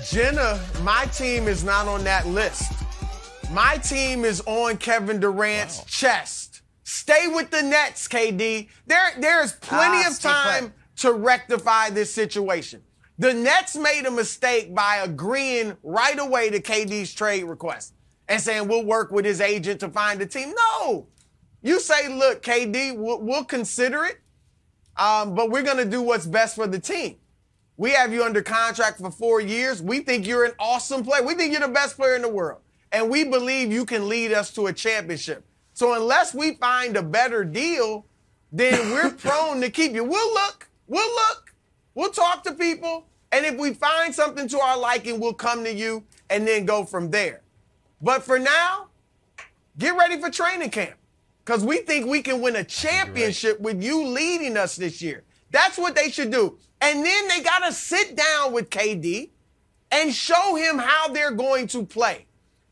Jenna, my team is not on that list. My team is on Kevin Durant's chest. Stay with the Nets, KD. There's plenty of time to rectify this situation. The Nets made a mistake by agreeing right away to KD's trade request and saying we'll work with his agent to find a team. No. You say, look, KD, we'll consider it, but we're going to do what's best for the team. We have you under contract for 4 years. We think you're an awesome player. We think you're the best player in the world. And we believe you can lead us to a championship. So unless we find a better deal, then we're prone to keep you. We'll look. We'll talk to people. And if we find something to our liking, we'll come to you and then go from there. But for now, get ready for training camp. Because we think we can win a championship with you leading us this year. That's what they should do. And then they got to sit down with KD and show him how they're going to play.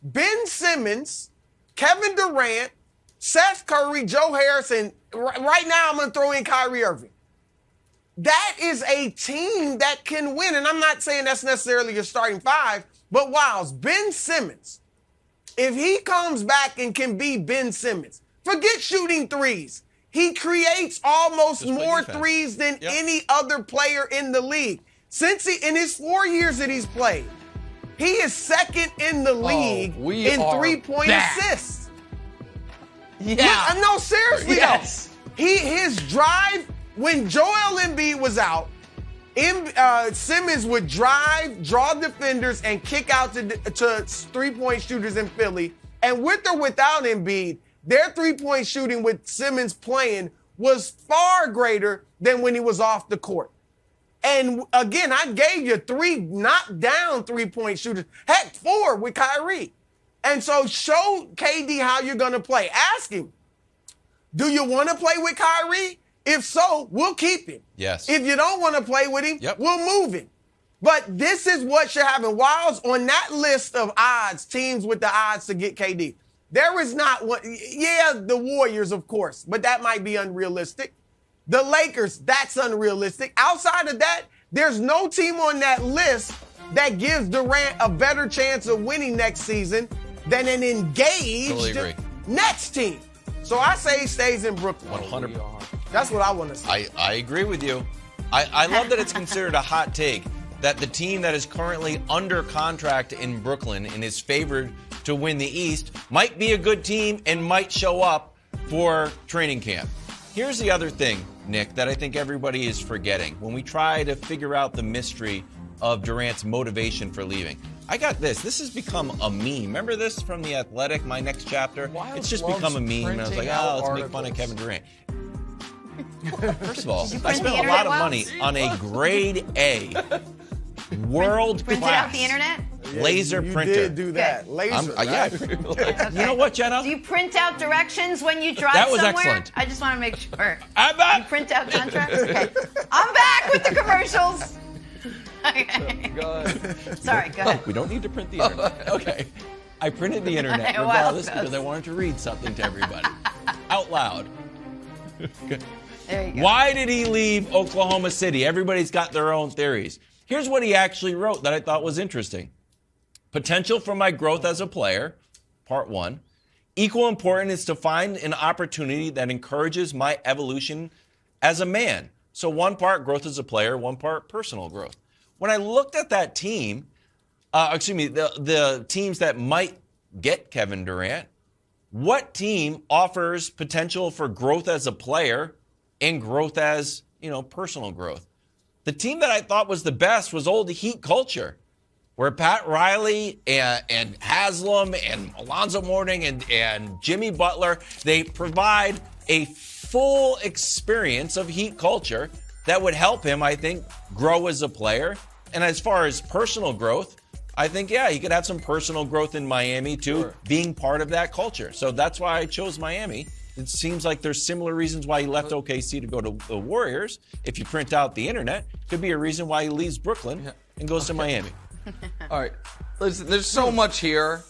Ben Simmons, Kevin Durant, Seth Curry, Joe Harrison. Right now, I'm going to throw in Kyrie Irving. That is a team that can win. And I'm not saying that's necessarily your starting five, but Wiles, Ben Simmons, if he comes back and can be Ben Simmons, forget shooting threes. He creates almost more threes than any other player in the league. Since in his 4 years that he's played, he is second in the league in three-point assists. Yeah. No, seriously, though. His drive, when Joel Embiid was out, Simmons would drive, draw defenders, and kick out to three-point shooters in Philly. And with or without Embiid, their three-point shooting with Simmons playing was far greater than when he was off the court. And again, I gave you 3 knockdown three-point shooters. Heck, 4 with Kyrie. And so show KD how you're going to play. Ask him, do you want to play with Kyrie? If so, we'll keep him. Yes. If you don't want to play with him, we'll move him. But this is what should happen. Wiles, on that list of odds, teams with the odds to get KD, there is not one. Yeah, the Warriors, of course, but that might be unrealistic. The Lakers, that's unrealistic. Outside of that, there's no team on that list that gives Durant a better chance of winning next season than an engaged Nets team. So I say he stays in Brooklyn. 100%. That's what I want to say. I agree with you. I love that it's considered a hot take that the team that is currently under contract in Brooklyn and is favored to win the East might be a good team and might show up for training camp. Here's the other thing, Nick, that I think everybody is forgetting. When we try to figure out the mystery of Durant's motivation for leaving. I got this. This has become a meme. Remember this from The Athletic, my next chapter? It's just become a meme. And I was like, let's make fun of Kevin Durant. First of all, I spent a lot of money on a grade A world Printed class out the internet? laser printer. You did do that. Laser, yeah. You know what, Jenna? Do you print out directions when you drive That was somewhere? excellent. I just want to make sure. I'm back. You print out contracts? Okay. I'm back with the commercials. Okay. Go ahead. Sorry, go ahead. We don't need to print the internet. Okay. I printed the internet Well, regardless because I wanted to read something to everybody. Out loud. There you go. Why did he leave Oklahoma City? Everybody's got their own theories. Here's what he actually wrote that I thought was interesting. Potential for my growth as a player, part 1. Equal important is to find an opportunity that encourages my evolution as a man. So 1 part growth as a player, 1 part personal growth. When I looked at that team, the teams that might get Kevin Durant, what team offers potential for growth as a player and growth as, personal growth? The team that I thought was the best was old Heat culture, where Pat Riley and Haslam and Alonzo Mourning and Jimmy Butler, they provide a full experience of Heat culture that would help him, I think, grow as a player. And as far as personal growth, I think, he could have some personal growth in Miami, too, being part of that culture. So that's why I chose Miami. It seems like there's similar reasons why he left OKC to go to the Warriors. If you print out the internet, could be a reason why he leaves Brooklyn and goes to Miami. All right. Listen, there's so much here.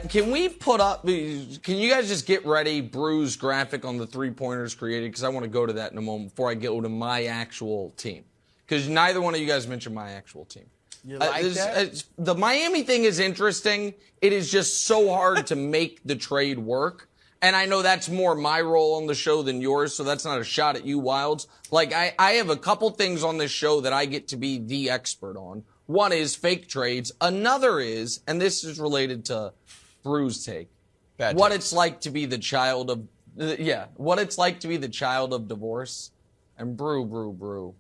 Can we put up, can you guys just get ready, Bru's graphic on the three-pointers created? Because I want to go to that in a moment before I go to my actual team. Because neither one of you guys mentioned my actual team. You like that? The Miami thing is interesting. It is just so hard to make the trade work. And I know that's more my role on the show than yours, so that's not a shot at you, Wilds. Like, I have a couple things on this show that I get to be the expert on. One is fake trades. Another is, and this is related to Brew's take, what it's like to be the child of, what it's like to be the child of divorce. And Brew.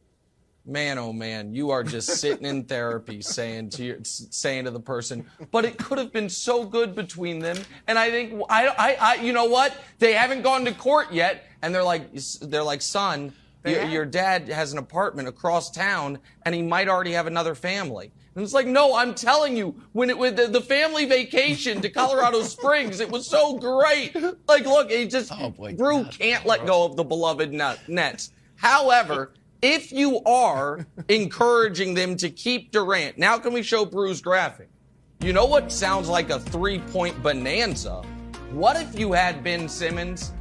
Man, oh man, you are just sitting in therapy saying to the person, but it could have been so good between them. And I think, you know what? They haven't gone to court yet. And they're like, son, your dad has an apartment across town and he might already have another family. And it's like, no, I'm telling you, when the family vacation to Colorado Springs, it was so great. Like, look, Brew can't let go of the beloved Nets. However, if you are encouraging them to keep Durant, now can we show Brew's graphic? You know what sounds like a 3-point bonanza? What if you had Ben Simmons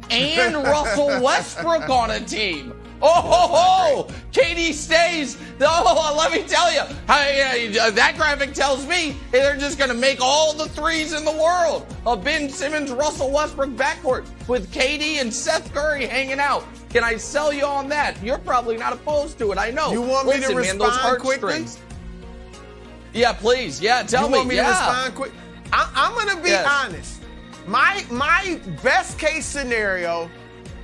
and Russell Westbrook on a team? Oh, KD stays. Oh, let me tell you, that graphic tells me they're just going to make all the threes in the world. A Ben Simmons, Russell Westbrook backcourt with KD and Seth Curry hanging out. Can I sell you on that? You're probably not opposed to it. I know. You want me to respond quickly? Yeah, please. Yeah, tell me. You want me to respond quick? I'm going to be honest. My best case scenario,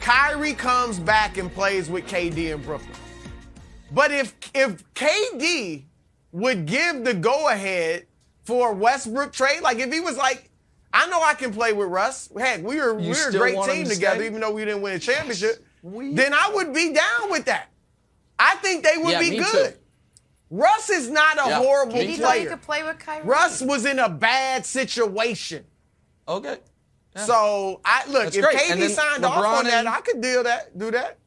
Kyrie comes back and plays with KD in Brooklyn. But if KD would give the go-ahead for a Westbrook trade, like if he was like, I know I can play with Russ. Heck, we're a great team together, even though we didn't win a championship. Then I would be down with that. I think they would be good. Too. Russ is not a horrible player. Did he know you could play with Kyrie? Russ was in a bad situation. Okay. Yeah. So if KD signed off on that, I could do that.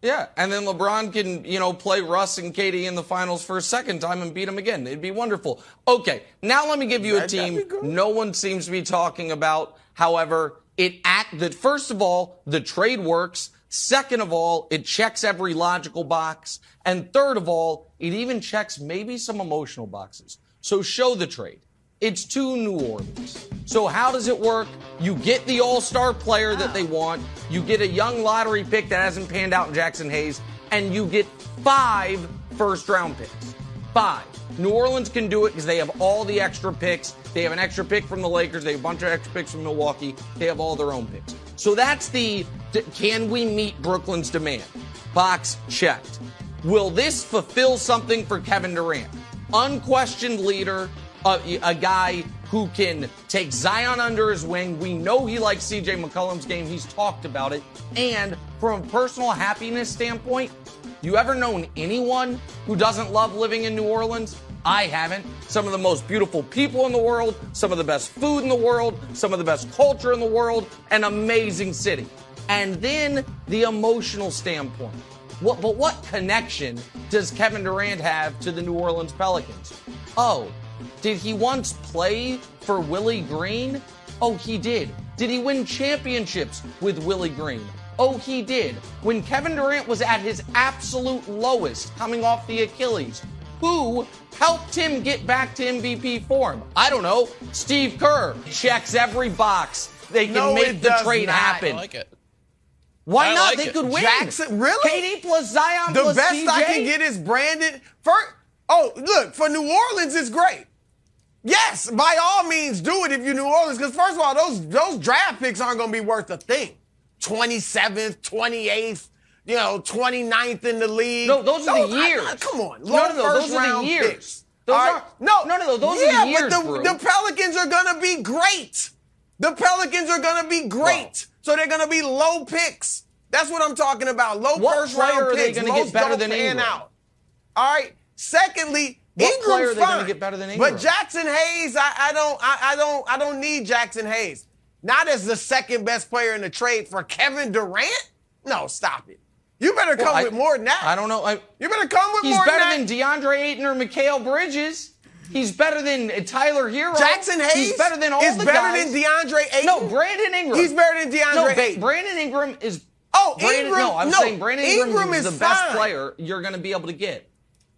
Yeah, and then LeBron can, play Russ and KD in the finals for a second time and beat them again. It'd be wonderful. Okay, now let me give you a team no one seems to be talking about. However, first of all, the trade works. Second of all, it checks every logical box. And third of all, it even checks maybe some emotional boxes. So show the trade. It's to New Orleans. So how does it work? You get the all-star player that they want. You get a young lottery pick that hasn't panned out in Jackson Hayes. And you get 5 first-round picks. 5. New Orleans can do it because they have all the extra picks. They have an extra pick from the Lakers. They have a bunch of extra picks from Milwaukee. They have all their own picks. So that's can we meet Brooklyn's demand? Box checked. Will this fulfill something for Kevin Durant? Unquestioned leader, a guy who can take Zion under his wing. We know he likes CJ McCollum's game. He's talked about it. And from a personal happiness standpoint, you ever known anyone who doesn't love living in New Orleans? I haven't. Some of the most beautiful people in the world, some of the best food in the world, some of the best culture in the world, an amazing city. And then the emotional standpoint. But what connection does Kevin Durant have to the New Orleans Pelicans? Oh, did he once play for Willie Green? Oh, he did. Did he win championships with Willie Green? Oh, he did. When Kevin Durant was at his absolute lowest, coming off the Achilles, who helped him get back to MVP form? I don't know. Steve Kerr checks every box. They can make the trade happen. I like it. Why not? They could win. Jackson, really? KD plus Zion the plus best CJ? I can get is Brandon. Look, for New Orleans, it's great. Yes, by all means, do it if you're New Orleans. Because first of all, those draft picks aren't going to be worth a thing. 27th, 28th, 29th in the league. No, those are the years. Come on. Those are the years. Picks. Those are the years, but the Pelicans are going to be great. The Pelicans are going to be great. Wow. So they're going to be low picks. That's what I'm talking about. Low first-round picks. What player are they going to get better than Ingram? Out. All right. Secondly, what player are they going to get fine. better than Ingram? But Jackson Hayes, I don't need Jackson Hayes. Not as the second best player in the trade for Kevin Durant. No, stop it. You better come with more than that. I don't know. You better come with more than that. He's better than DeAndre Ayton or Mikal Bridges. He's better than Tyler Hero. Jackson Hayes He's better than all the guys. Is better than DeAndre Ayton. No, Brandon Ingram. He's better than DeAndre Ayton. Brandon Ingram is. Ingram. No, I'm saying Brandon Ingram is the fine. best player you're going to be able to get.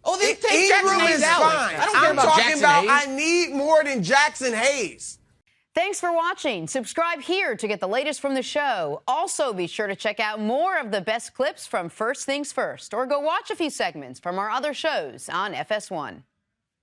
Oh, they take Jackson Ingram Hayes is out. fine. I don't care I'm about talking Jackson about Hayes. I need more than Jackson Hayes. Thanks for watching. Subscribe here to get the latest from the show. Also, be sure to check out more of the best clips from First Things First, or go watch a few segments from our other shows on FS1.